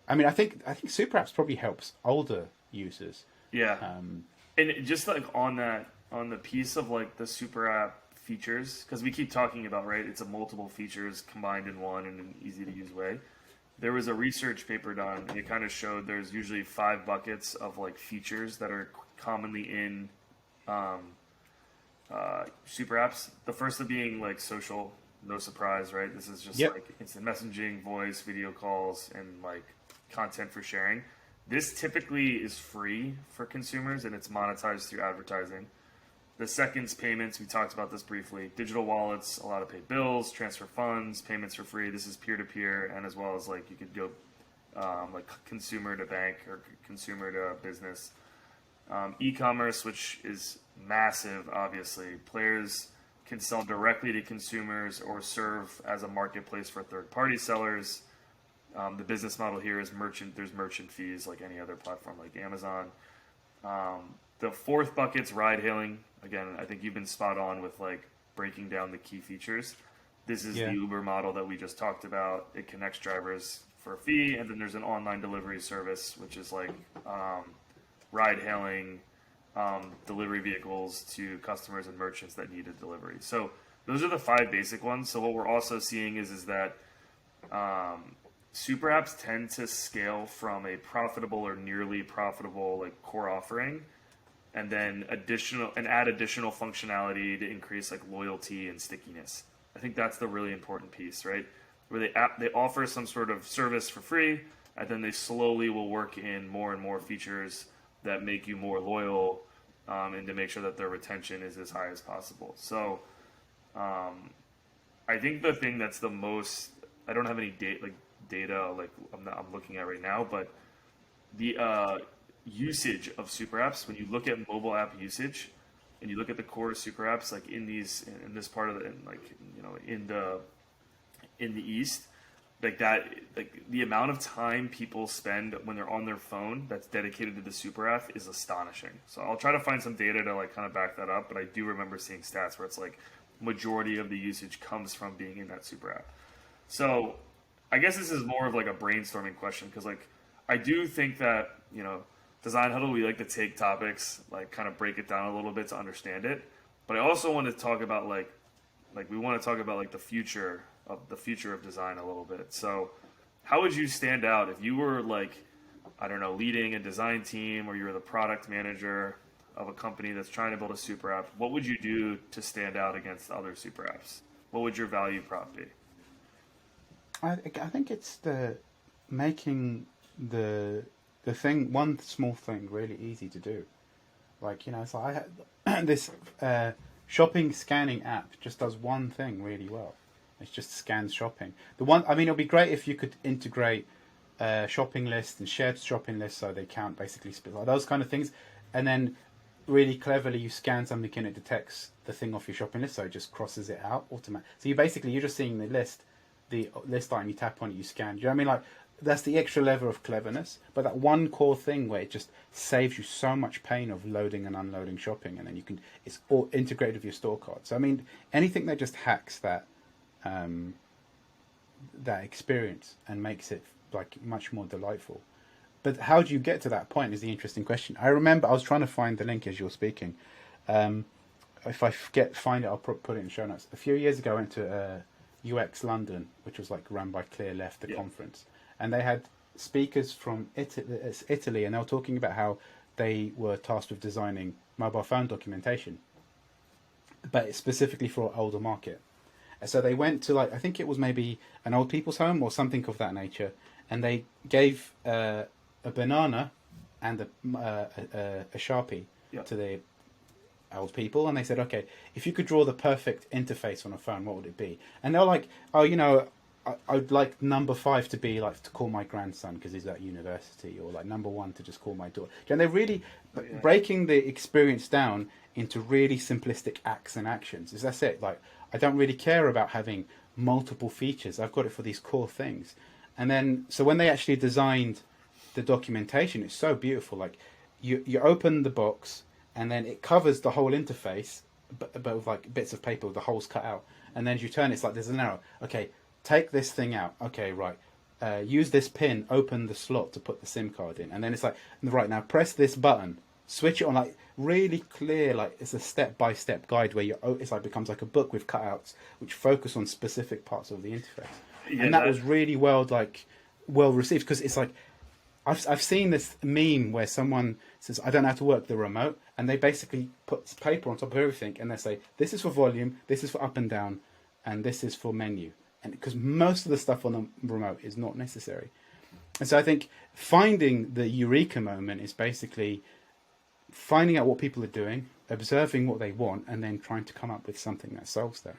I mean, I think super apps probably helps older users. Yeah. Um, And just like on that, on the piece of like the super app features, because we keep talking about, right, it's a multiple features combined in one in an easy to use way. There was a research paper done, and it kind of showed there's usually five buckets of like features that are commonly in um, super apps. The first of being like social, no surprise, right? This is just yep. like instant messaging, voice, video calls, and like content for sharing. This typically is free for consumers and it's monetized through advertising. The second's payments. We talked about this briefly. Digital wallets allow to pay bills, transfer funds, payments for free. This is peer to peer, and as well as like you could go like consumer to bank or consumer to business. E-commerce, which is massive, obviously. Players can sell directly to consumers or serve as a marketplace for third-party sellers. The business model here is merchant. There's merchant fees like any other platform like Amazon. The fourth bucket's ride hailing. Again, I think you've been spot on with like breaking down the key features. This is the Yeah. Uber model that we just talked about. It connects drivers for a fee, and then there's an online delivery service, which is like ride hailing delivery vehicles to customers and merchants that need a delivery. So those are the five basic ones. So what we're also seeing is that super apps tend to scale from a profitable or nearly profitable like core offering, and then add additional functionality to increase like loyalty and stickiness. I think that's the really important piece, right? Where they offer some sort of service for free, and then they slowly will work in more and more features that make you more loyal, and to make sure that their retention is as high as possible. So I think the thing that's the most, I don't have any data like I'm looking at right now, but the usage of super apps, when you look at mobile app usage and you look at the core super apps like in this part of the in the east, like that, like the amount of time people spend when they're on their phone that's dedicated to the super app is astonishing. So I'll try to find some data to like kind of back that up, but I do remember seeing stats where it's like majority of the usage comes from being in that super app. So I guess this is more of like a brainstorming question, because like I do think that, design huddle, we like to take topics, like kind of break it down a little bit to understand it, but I also want to talk about like we want to talk about like the future of design a little bit. So how would you stand out if you were like, I don't know, leading a design team, or you were the product manager of a company that's trying to build a super app? What would you do to stand out against other super apps? What would your value prop be? I think it's the making the thing, one small thing, really easy to do. Like, so I had this shopping scanning app just does one thing really well. It just scans shopping. The one, I mean, it'll be great if you could integrate shopping lists and shared shopping lists, so they count basically split, like those kind of things, and then really cleverly you scan something and it detects the thing off your shopping list, so it just crosses it out automatically. So you're just seeing the list item, you tap on it, you scan. Do you know what I mean? Like, that's the extra level of cleverness. But that one core thing where it just saves you so much pain of loading and unloading shopping, and then it's all integrated with your store card. So I mean, anything that just hacks um, that experience and makes it like much more delightful. But how do you get to that point is the interesting question. I remember I was trying to find the link as you were speaking. Um, if I find it, I'll put it in the show notes. A few years ago, I went to UX London, which was like run by Clear Left, the Yeah. conference, and they had speakers from Italy, and they were talking about how they were tasked with designing mobile phone documentation, but specifically for an older market. And so they went to, like, I think it was maybe an old people's home or something of that nature, and they gave a banana and a sharpie Yeah. to the old people, and they said, okay, if you could draw the perfect interface on a phone, what would it be? And they're like, oh, I'd like number 5 to be like to call my grandson because he's at university, or like number 1 to just call my daughter. And they're really breaking the experience down into really simplistic acts and actions. Is that's it? Like, I don't really care about having multiple features. I've got it for these core things. And then, so when they actually designed the documentation, it's so beautiful. Like, you open the box, and then it covers the whole interface, but with like bits of paper with the holes cut out. And then as you turn, it's like there's an arrow. Okay, take this thing out. Okay, right. use this pin, open the slot to put the SIM card in, and then it's like, right, now press this button, switch it on, like really clear, like it's a step-by-step guide where it's like becomes like a book with cutouts which focus on specific parts of the interface. Yeah, And that was really well received, because it's like I've seen this meme where someone says, I don't know how to work the remote, and they basically put paper on top of everything and they say, this is for volume, this is for up and down, and this is for menu. And because most of the stuff on the remote is not necessary. And so I think finding the eureka moment is basically finding out what people are doing, observing what they want, and then trying to come up with something that solves that.